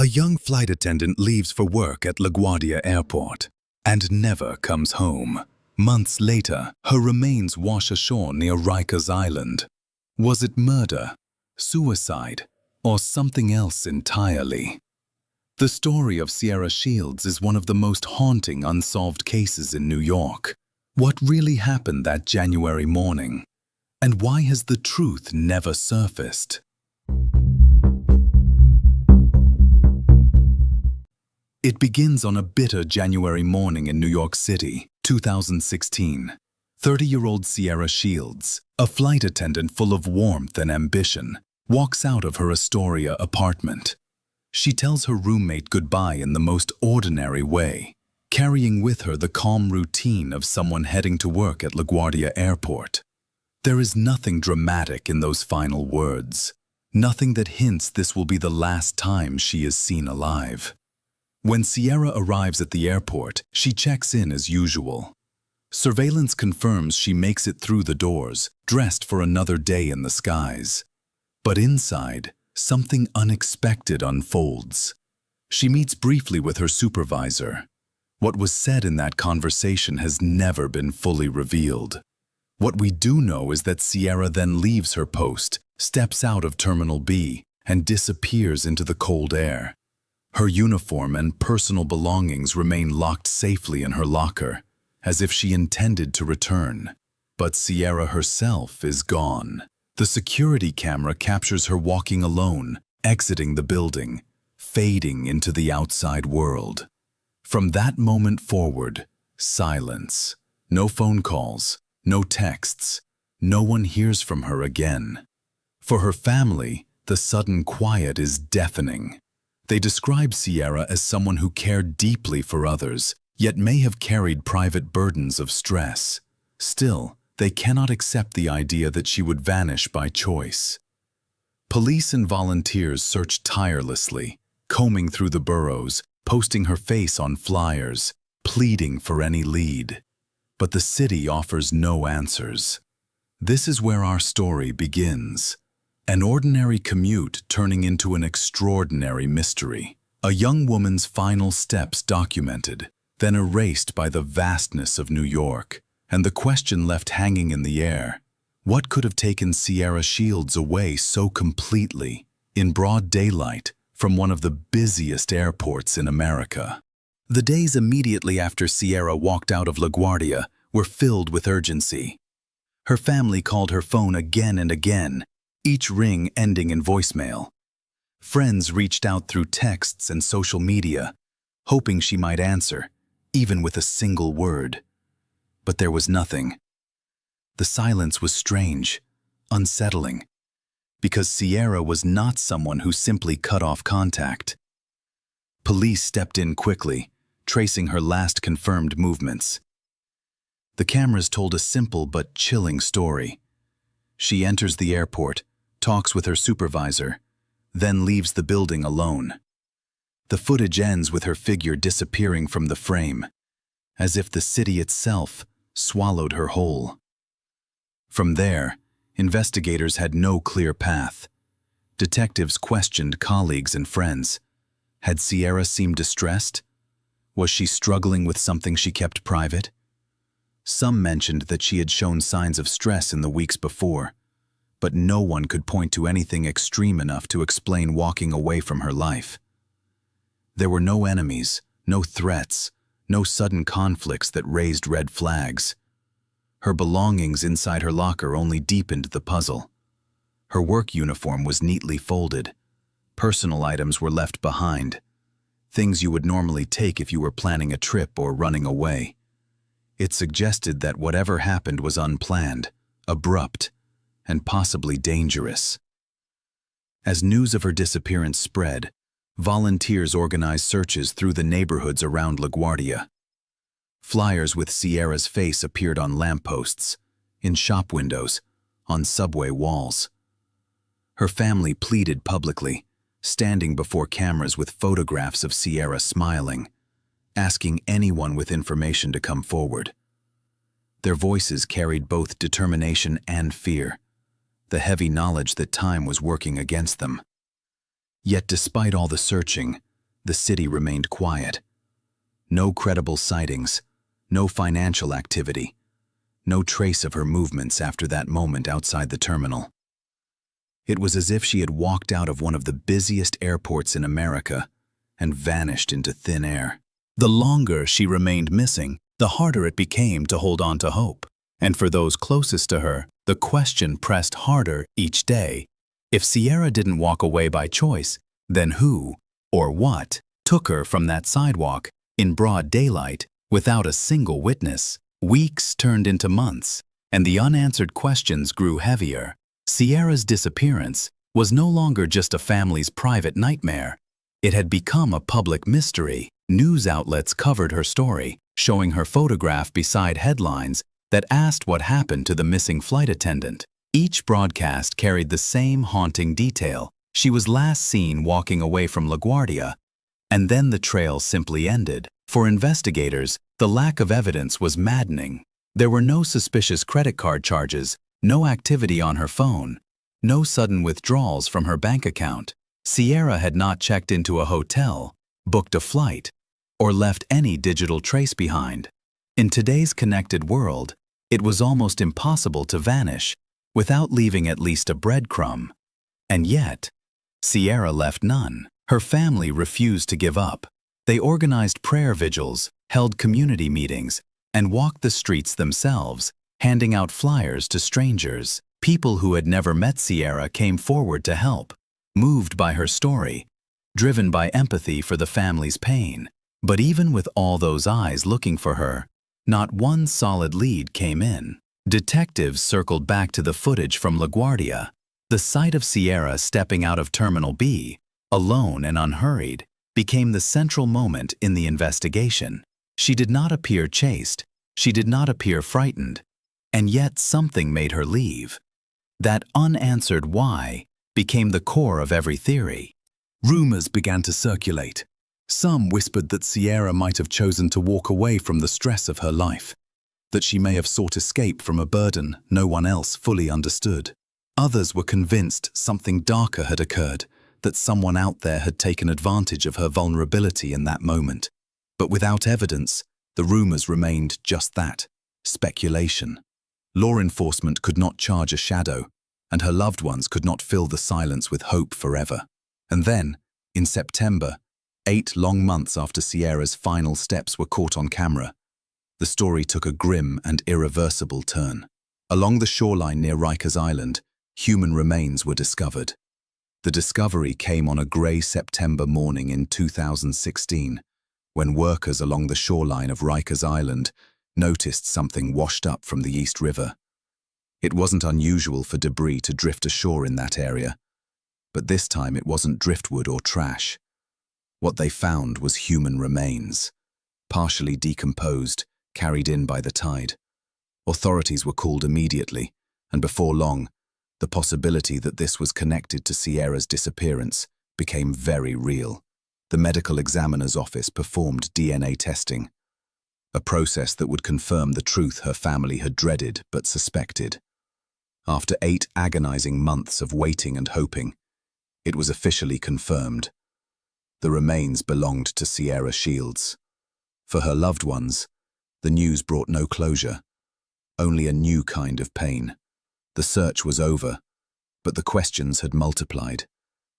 A young flight attendant leaves for work at LaGuardia Airport and never comes home. Months later, her remains wash ashore near Rikers Island. Was it murder, suicide, or something else entirely? The story of Sierra Shields is one of the most haunting unsolved cases in New York. What really happened that January morning? And why has the truth never surfaced? It begins on a bitter January morning in New York City, 2016. 30-year-old Sierra Shields, a flight attendant full of warmth and ambition, walks out of her Astoria apartment. She tells her roommate goodbye in the most ordinary way, carrying with her the calm routine of someone heading to work at LaGuardia Airport. There is nothing dramatic in those final words, nothing that hints this will be the last time she is seen alive. When Sierra arrives at the airport, she checks in as usual. Surveillance confirms she makes it through the doors, dressed for another day in the skies. But inside, something unexpected unfolds. She meets briefly with her supervisor. What was said in that conversation has never been fully revealed. What we do know is that Sierra then leaves her post, steps out of Terminal B, and disappears into the cold air. Her uniform and personal belongings remain locked safely in her locker, as if she intended to return. But Sierra herself is gone. The security camera captures her walking alone, exiting the building, fading into the outside world. From that moment forward, silence. No phone calls, no texts. No one hears from her again. For her family, the sudden quiet is deafening. They describe Sierra as someone who cared deeply for others, yet may have carried private burdens of stress. Still, they cannot accept the idea that she would vanish by choice. Police and volunteers search tirelessly, combing through the boroughs, posting her face on flyers, pleading for any lead. But the city offers no answers. This is where our story begins. An ordinary commute turning into an extraordinary mystery. A young woman's final steps documented, then erased by the vastness of New York, and the question left hanging in the air: what could have taken Sierra Shields away so completely, in broad daylight, from one of the busiest airports in America? The days immediately after Sierra walked out of LaGuardia were filled with urgency. Her family called her phone again and again, each ring ending in voicemail. Friends reached out through texts and social media, hoping she might answer, even with a single word. But there was nothing. The silence was strange, unsettling, because Sierra was not someone who simply cut off contact. Police stepped in quickly, tracing her last confirmed movements. The cameras told a simple but chilling story. She enters the airport, talks with her supervisor, then leaves the building alone. The footage ends with her figure disappearing from the frame, as if the city itself swallowed her whole. From there, investigators had no clear path. Detectives questioned colleagues and friends. Had Sierra seemed distressed? Was she struggling with something she kept private? Some mentioned that she had shown signs of stress in the weeks before, but no one could point to anything extreme enough to explain walking away from her life. There were no enemies, no threats, no sudden conflicts that raised red flags. Her belongings inside her locker only deepened the puzzle. Her work uniform was neatly folded. Personal items were left behind, things you would normally take if you were planning a trip or running away. It suggested that whatever happened was unplanned, abrupt, and possibly dangerous. As news of her disappearance spread, volunteers organized searches through the neighborhoods around LaGuardia. Flyers with Sierra's face appeared on lampposts, in shop windows, on subway walls. Her family pleaded publicly, standing before cameras with photographs of Sierra smiling, asking anyone with information to come forward. Their voices carried both determination and fear, the heavy knowledge that time was working against them. Yet despite all the searching, The city remained quiet. No credible sightings, no financial activity, no trace of her movements after that moment outside the terminal. It was as if she had walked out of one of the busiest airports in America and vanished into thin air. The longer she remained missing, the harder it became to hold on to hope. And for those closest to her, the question pressed harder each day. If Sierra didn't walk away by choice, then who, or what, took her from that sidewalk, in broad daylight, without a single witness? Weeks turned into months, and the unanswered questions grew heavier. Sierra's disappearance was no longer just a family's private nightmare. It had become a public mystery. News outlets covered her story, showing her photograph beside headlines that asked what happened to the missing flight attendant. Each broadcast carried the same haunting detail. She was last seen walking away from LaGuardia, and then the trail simply ended. For investigators, the lack of evidence was maddening. There were no suspicious credit card charges, no activity on her phone, no sudden withdrawals from her bank account. Sierra had not checked into a hotel, booked a flight, or left any digital trace behind. In today's connected world, it was almost impossible to vanish without leaving at least a breadcrumb. And yet, Sierra left none. Her family refused to give up. They organized prayer vigils, held community meetings, and walked the streets themselves, handing out flyers to strangers. People who had never met Sierra came forward to help, moved by her story, driven by empathy for the family's pain. But even with all those eyes looking for her, not one solid lead came in. Detectives circled back to the footage from LaGuardia. The sight of Sierra stepping out of Terminal B, alone and unhurried, became the central moment in the investigation. She did not appear chased, she did not appear frightened, and yet something made her leave. That unanswered why became the core of every theory. Rumors began to circulate. Some whispered that Sierra might have chosen to walk away from the stress of her life, that she may have sought escape from a burden no one else fully understood. Others were convinced something darker had occurred, that someone out there had taken advantage of her vulnerability in that moment. But without evidence, the rumors remained just that, speculation. Law enforcement could not charge a shadow, and her loved ones could not fill the silence with hope forever. And then, in September, 8 long months after Sierra's final steps were caught on camera, the story took a grim and irreversible turn. Along the shoreline near Rikers Island, human remains were discovered. The discovery came on a grey September morning in 2016, when workers along the shoreline of Rikers Island noticed something washed up from the East River. It wasn't unusual for debris to drift ashore in that area, but this time it wasn't driftwood or trash. What they found was human remains, partially decomposed, carried in by the tide. Authorities were called immediately, and before long, the possibility that this was connected to Sierra's disappearance became very real. The medical examiner's office performed DNA testing, a process that would confirm the truth her family had dreaded but suspected. After 8 agonizing months of waiting and hoping, it was officially confirmed. The remains belonged to Sierra Shields. For her loved ones, the news brought no closure, only a new kind of pain. The search was over, but the questions had multiplied.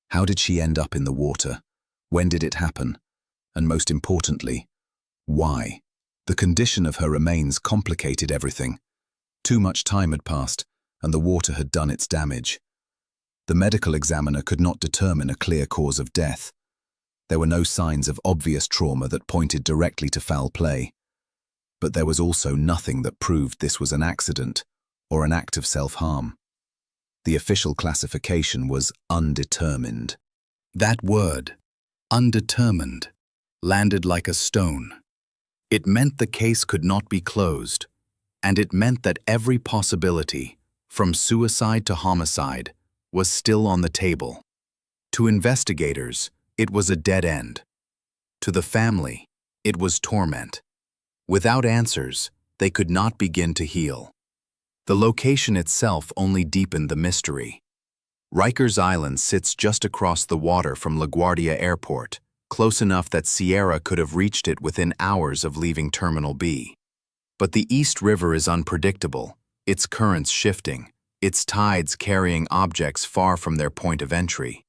How did she end up in the water? When did it happen? And most importantly, why? The condition of her remains complicated everything. Too much time had passed, and the water had done its damage. The medical examiner could not determine a clear cause of death. There were no signs of obvious trauma that pointed directly to foul play. But there was also nothing that proved this was an accident or an act of self-harm. The official classification was undetermined. That word, undetermined, landed like a stone. It meant the case could not be closed, and it meant that every possibility, from suicide to homicide, was still on the table. To investigators, it was a dead end. To the family, it was torment. Without answers, they could not begin to heal. The location itself only deepened the mystery. Rikers Island sits just across the water from LaGuardia Airport, close enough that Sierra could have reached it within hours of leaving Terminal B. But the East River is unpredictable, its currents shifting, its tides carrying objects far from their point of entry.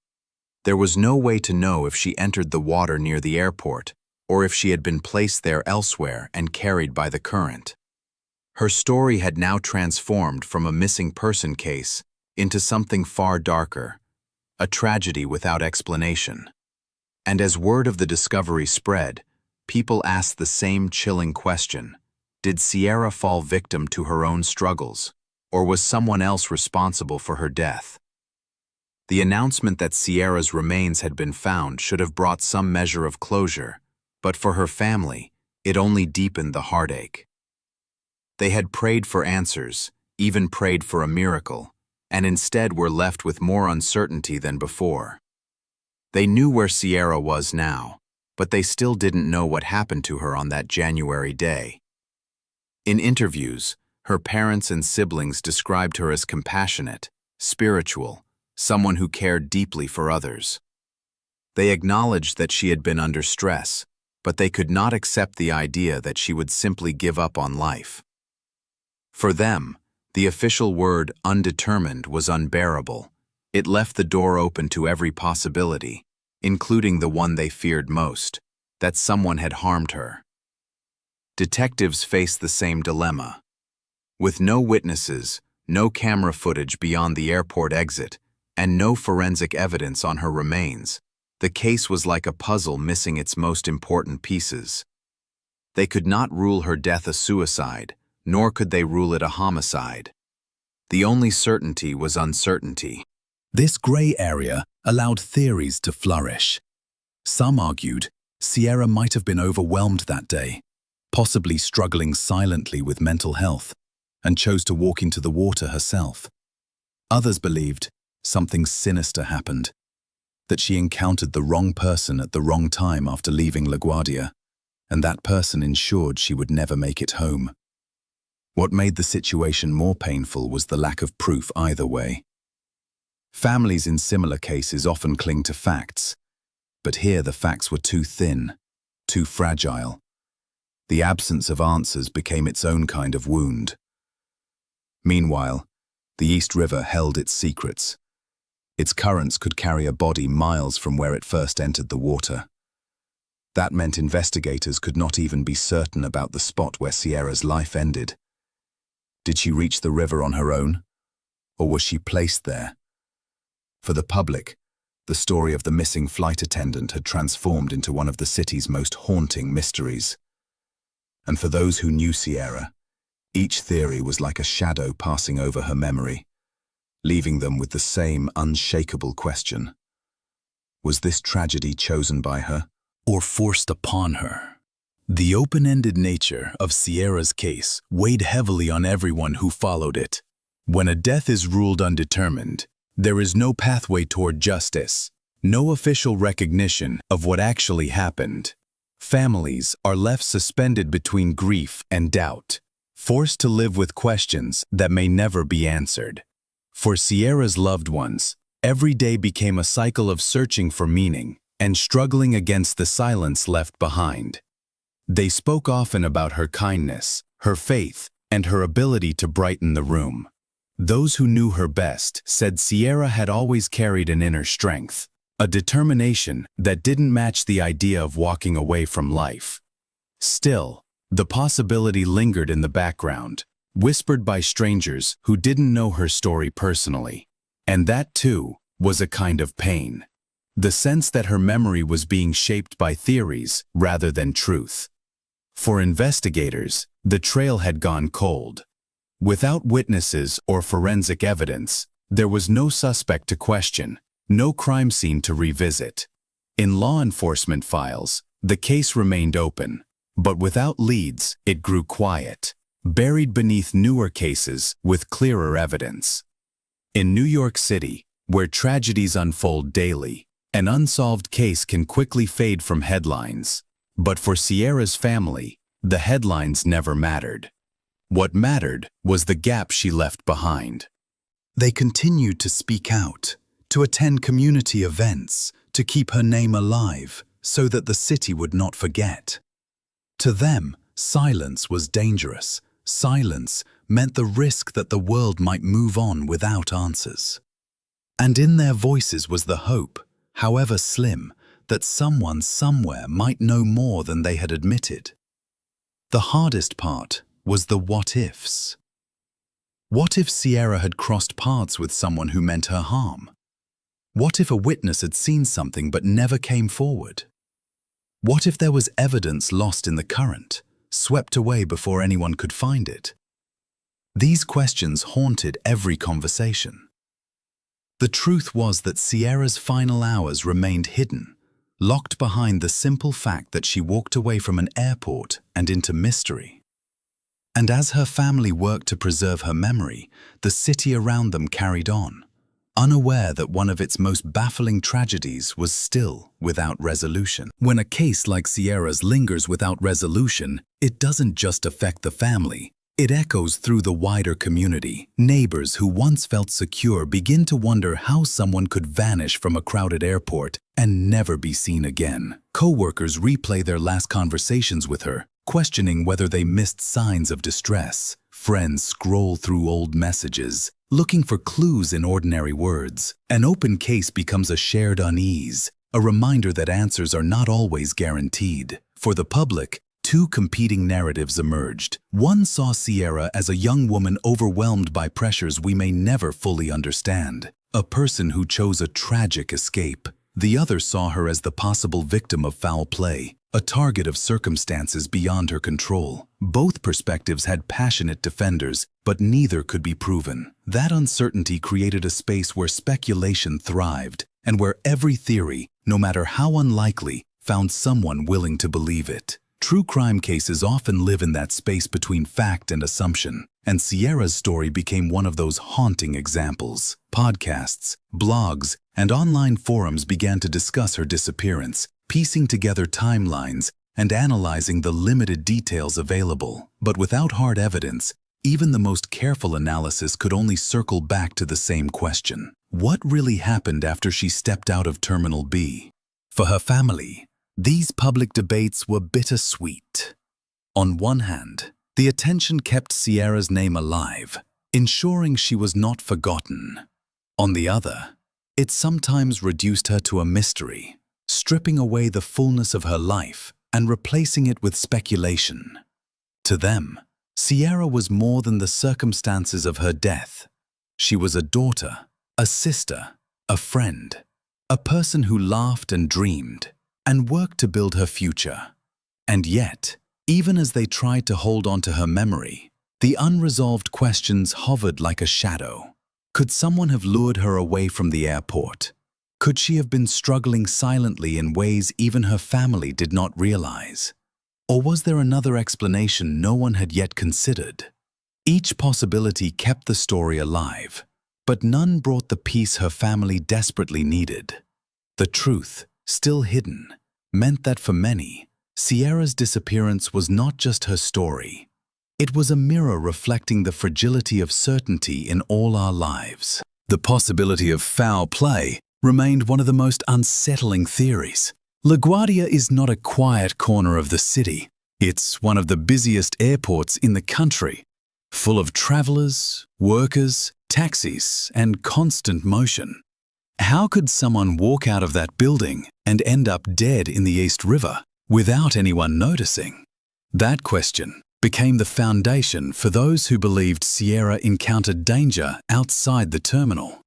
There was no way to know if she entered the water near the airport, or if she had been placed there elsewhere and carried by the current. Her story had now transformed from a missing person case into something far darker, a tragedy without explanation. And as word of the discovery spread, people asked the same chilling question: did Sierra fall victim to her own struggles, or was someone else responsible for her death? The announcement that Sierra's remains had been found should have brought some measure of closure, but for her family, it only deepened the heartache. They had prayed for answers, even prayed for a miracle, and instead were left with more uncertainty than before. They knew where Sierra was now, but they still didn't know what happened to her on that January day. In interviews, her parents and siblings described her as compassionate, spiritual, someone who cared deeply for others. They acknowledged that she had been under stress, but they could not accept the idea that she would simply give up on life. For them, the official word undetermined was unbearable. It left the door open to every possibility, including the one they feared most, that someone had harmed her. Detectives faced the same dilemma. With no witnesses, no camera footage beyond the airport exit, and no forensic evidence on her remains, the case was like a puzzle missing its most important pieces. They could not rule her death a suicide, nor could they rule it a homicide. The only certainty was uncertainty. This gray area allowed theories to flourish. Some argued Sierra might have been overwhelmed that day, possibly struggling silently with mental health, and chose to walk into the water herself. Others believed something sinister happened, that she encountered the wrong person at the wrong time after leaving LaGuardia, and that person ensured she would never make it home. What made the situation more painful was the lack of proof either way. Families in similar cases often cling to facts, but here the facts were too thin, too fragile. The absence of answers became its own kind of wound. Meanwhile, the East River held its secrets. Its currents could carry a body miles from where it first entered the water. That meant investigators could not even be certain about the spot where Sierra's life ended. Did she reach the river on her own, or was she placed there? For the public, the story of the missing flight attendant had transformed into one of the city's most haunting mysteries. And for those who knew Sierra, each theory was like a shadow passing over her memory, leaving them with the same unshakable question. Was this tragedy chosen by her, or forced upon her? The open-ended nature of Sierra's case weighed heavily on everyone who followed it. When a death is ruled undetermined, there is no pathway toward justice, no official recognition of what actually happened. Families are left suspended between grief and doubt, forced to live with questions that may never be answered. For Sierra's loved ones, every day became a cycle of searching for meaning and struggling against the silence left behind. They spoke often about her kindness, her faith, and her ability to brighten the room. Those who knew her best said Sierra had always carried an inner strength, a determination that didn't match the idea of walking away from life. Still, the possibility lingered in the background, whispered by strangers who didn't know her story personally. And that, too, was a kind of pain. The sense that her memory was being shaped by theories rather than truth. For investigators, the trail had gone cold. Without witnesses or forensic evidence, there was no suspect to question, no crime scene to revisit. In law enforcement files, the case remained open, but without leads, it grew quiet, buried beneath newer cases with clearer evidence. In New York City, where tragedies unfold daily, an unsolved case can quickly fade from headlines. But for Sierra's family, the headlines never mattered. What mattered was the gap she left behind. They continued to speak out, to attend community events, to keep her name alive, so that the city would not forget. To them, silence was dangerous. Silence meant the risk that the world might move on without answers. And in their voices was the hope, however slim, that someone somewhere might know more than they had admitted. The hardest part was the what-ifs. What if Sierra had crossed paths with someone who meant her harm? What if a witness had seen something but never came forward? What if there was evidence lost in the current, swept away before anyone could find it? These questions haunted every conversation. The truth was that Sierra's final hours remained hidden, locked behind the simple fact that she walked away from an airport and into mystery. And as her family worked to preserve her memory, the city around them carried on, unaware that one of its most baffling tragedies was still without resolution. When a case like Sierra's lingers without resolution, it doesn't just affect the family. It echoes through the wider community. Neighbors who once felt secure begin to wonder how someone could vanish from a crowded airport and never be seen again. Co-workers replay their last conversations with her, questioning whether they missed signs of distress. Friends scroll through old messages, looking for clues in ordinary words. An open case becomes a shared unease, a reminder that answers are not always guaranteed. For the public, two competing narratives emerged. One saw Sierra as a young woman overwhelmed by pressures we may never fully understand, a person who chose a tragic escape. The other saw her as the possible victim of foul play, a target of circumstances beyond her control. Both perspectives had passionate defenders, but neither could be proven. That uncertainty created a space where speculation thrived, and where every theory, no matter how unlikely, found someone willing to believe it. True crime cases often live in that space between fact and assumption, and Sierra's story became one of those haunting examples. Podcasts, blogs, and online forums began to discuss her disappearance, piecing together timelines and analyzing the limited details available. But without hard evidence, even the most careful analysis could only circle back to the same question: what really happened after she stepped out of Terminal B? For her family, these public debates were bittersweet. On one hand, the attention kept Sierra's name alive, ensuring she was not forgotten. On the other, it sometimes reduced her to a mystery, stripping away the fullness of her life and replacing it with speculation. To them, Sierra was more than the circumstances of her death. She was a daughter, a sister, a friend, a person who laughed and dreamed, and worked to build her future. And yet, even as they tried to hold on to her memory, the unresolved questions hovered like a shadow. Could someone have lured her away from the airport? Could she have been struggling silently in ways even her family did not realize? Or was there another explanation no one had yet considered? Each possibility kept the story alive, but none brought the peace her family desperately needed. The truth, still hidden, meant that for many, Sierra's disappearance was not just her story. It was a mirror reflecting the fragility of certainty in all our lives. The possibility of foul play remained one of the most unsettling theories. LaGuardia is not a quiet corner of the city. It's one of the busiest airports in the country, full of travelers, workers, taxis, and constant motion. How could someone walk out of that building and end up dead in the East River without anyone noticing? That question became the foundation for those who believed Sierra encountered danger outside the terminal.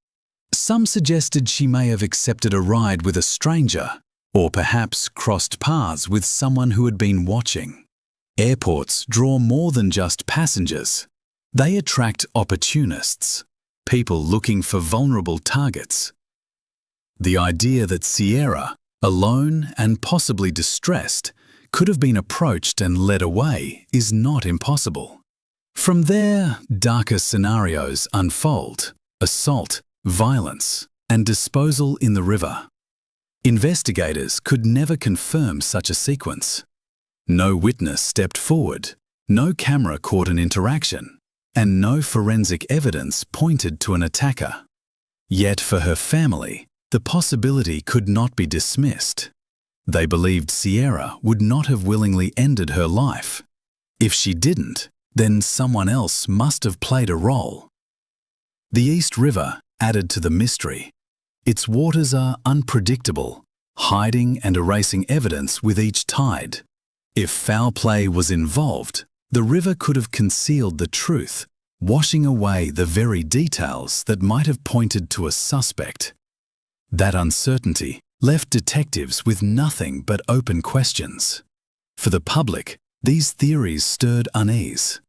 Some suggested she may have accepted a ride with a stranger, or perhaps crossed paths with someone who had been watching. Airports draw more than just passengers. They attract opportunists, people looking for vulnerable targets. The idea that Sierra, alone and possibly distressed, could have been approached and led away is not impossible. From there, darker scenarios unfold: assault, violence, and disposal in the river. Investigators could never confirm such a sequence. No witness stepped forward, no camera caught an interaction, and no forensic evidence pointed to an attacker. Yet for her family, the possibility could not be dismissed. They believed Sierra would not have willingly ended her life. If she didn't, then someone else must have played a role. The East River added to the mystery. Its waters are unpredictable, hiding and erasing evidence with each tide. If foul play was involved, the river could have concealed the truth, washing away the very details that might have pointed to a suspect. That uncertainty left detectives with nothing but open questions. For the public, these theories stirred unease.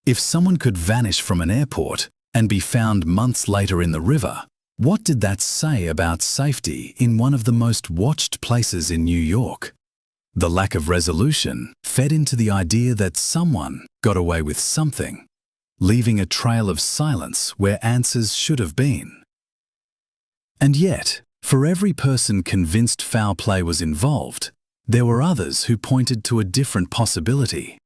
If someone could vanish from an airport and be found months later in the river, what did that say about safety in one of the most watched places in New York? The lack of resolution fed into the idea that someone got away with something, leaving a trail of silence where answers should have been. And yet, for every person convinced foul play was involved, there were others who pointed to a different possibility,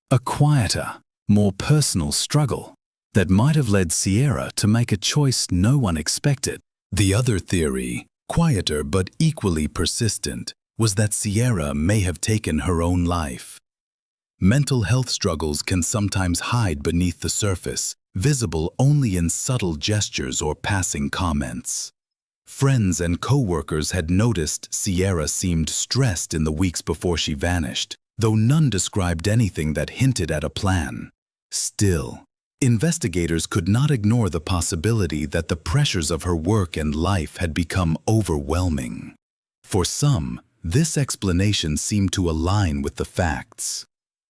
a quieter, more personal struggle that might have led Sierra to make a choice no one expected. The other theory, quieter but equally persistent, was that Sierra may have taken her own life. Mental health struggles can sometimes hide beneath the surface, visible only in subtle gestures or passing comments. Friends and co-workers had noticed Sierra seemed stressed in the weeks before she vanished, though none described anything that hinted at a plan. Still, investigators could not ignore the possibility that the pressures of her work and life had become overwhelming. For some, this explanation seemed to align with the facts.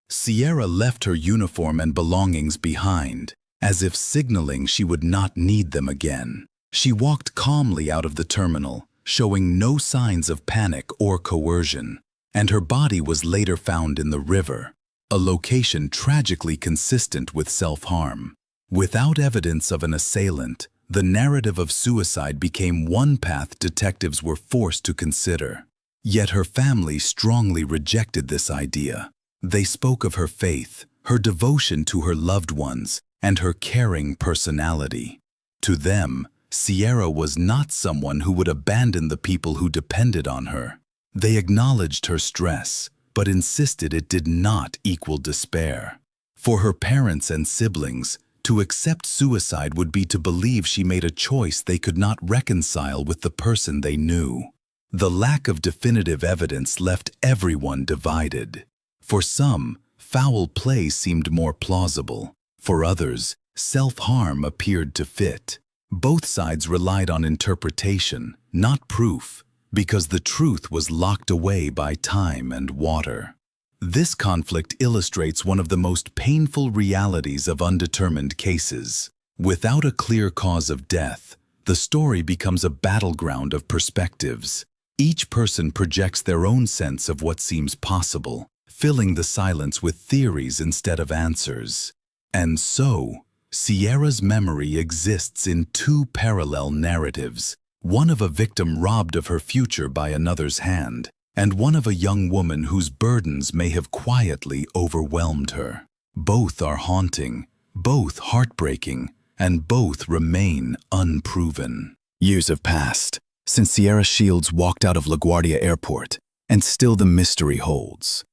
Sierra left her uniform and belongings behind, as if signaling she would not need them again. She walked calmly out of the terminal, showing no signs of panic or coercion, and her body was later found in the river, a location tragically consistent with self-harm. Without evidence of an assailant, the narrative of suicide became one path detectives were forced to consider. Yet her family strongly rejected this idea. They spoke of her faith, her devotion to her loved ones, and her caring personality. To them, Sierra was not someone who would abandon the people who depended on her. They acknowledged her stress, but insisted it did not equal despair. For her parents and siblings, to accept suicide would be to believe she made a choice they could not reconcile with the person they knew. The lack of definitive evidence left everyone divided. For some, foul play seemed more plausible. For others, self-harm appeared to fit. Both sides relied on interpretation, not proof, because the truth was locked away by time and water. This conflict illustrates one of the most painful realities of undetermined cases. Without a clear cause of death, the story becomes a battleground of perspectives. Each person projects their own sense of what seems possible, filling the silence with theories instead of answers. And so, Sierra's memory exists in two parallel narratives, one of a victim robbed of her future by another's hand, and one of a young woman whose burdens may have quietly overwhelmed her. Both are haunting, both heartbreaking, and both remain unproven. Years have passed since Sierra Shields walked out of LaGuardia Airport, and still the mystery holds.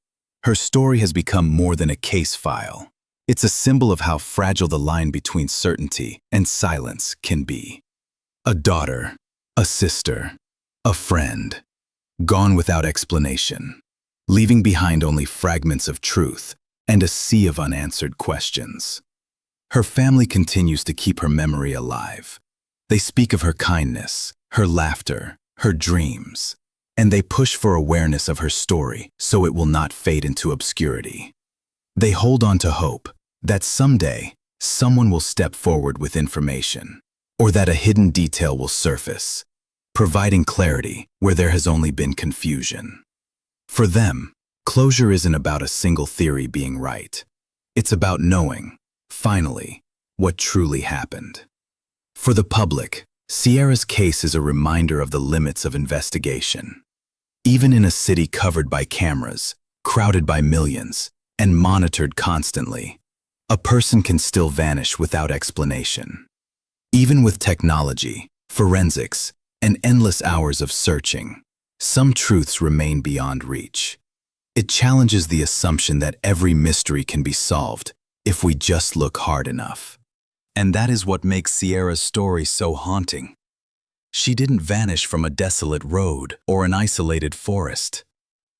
Her story has become more than a case file. It's a symbol of how fragile the line between certainty and silence can be. A daughter, a sister, a friend, gone without explanation, leaving behind only fragments of truth and a sea of unanswered questions. Her family continues to keep her memory alive. They speak of her kindness, her laughter, her dreams, and they push for awareness of her story so it will not fade into obscurity. They hold on to hope that someday someone will step forward with information, or that a hidden detail will surface, providing clarity where there has only been confusion. For them, closure isn't about a single theory being right. It's about knowing, finally, what truly happened. For the public, Sierra's case is a reminder of the limits of investigation. Even in a city covered by cameras, crowded by millions, and monitored constantly, a person can still vanish without explanation. Even with technology, forensics, and endless hours of searching, Some truths remain beyond reach. It challenges the assumption that every mystery can be solved if we just look hard enough. And that is what makes Sierra's story so haunting. She didn't vanish from a desolate road or an isolated forest.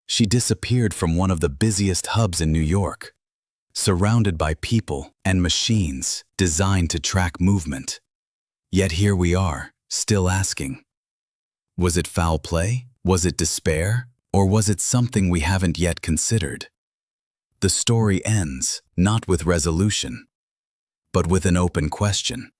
She disappeared from one of the busiest hubs in New York, surrounded by people and machines designed to track movement. Yet here we are, still asking, was it foul play? Was it despair? Or was it something we haven't yet considered? The story ends not with resolution, but with an open question.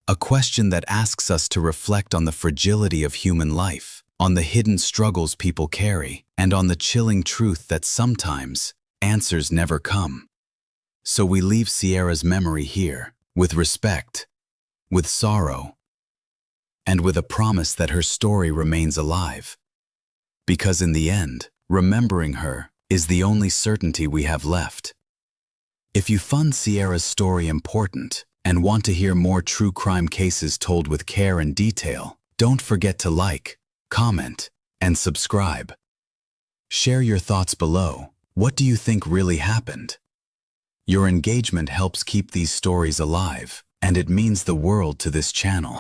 A question that asks us to reflect on the fragility of human life, on the hidden struggles people carry, and on the chilling truth that sometimes answers never come. So we leave Sierra's memory here, with respect, with sorrow, and with a promise that her story remains alive. Because in the end, remembering her is the only certainty we have left. If you find Sierra's story important and want to hear more true crime cases told with care and detail, don't forget to like, comment, and subscribe. Share your thoughts below. What do you think really happened? Your engagement helps keep these stories alive, and it means the world to this channel.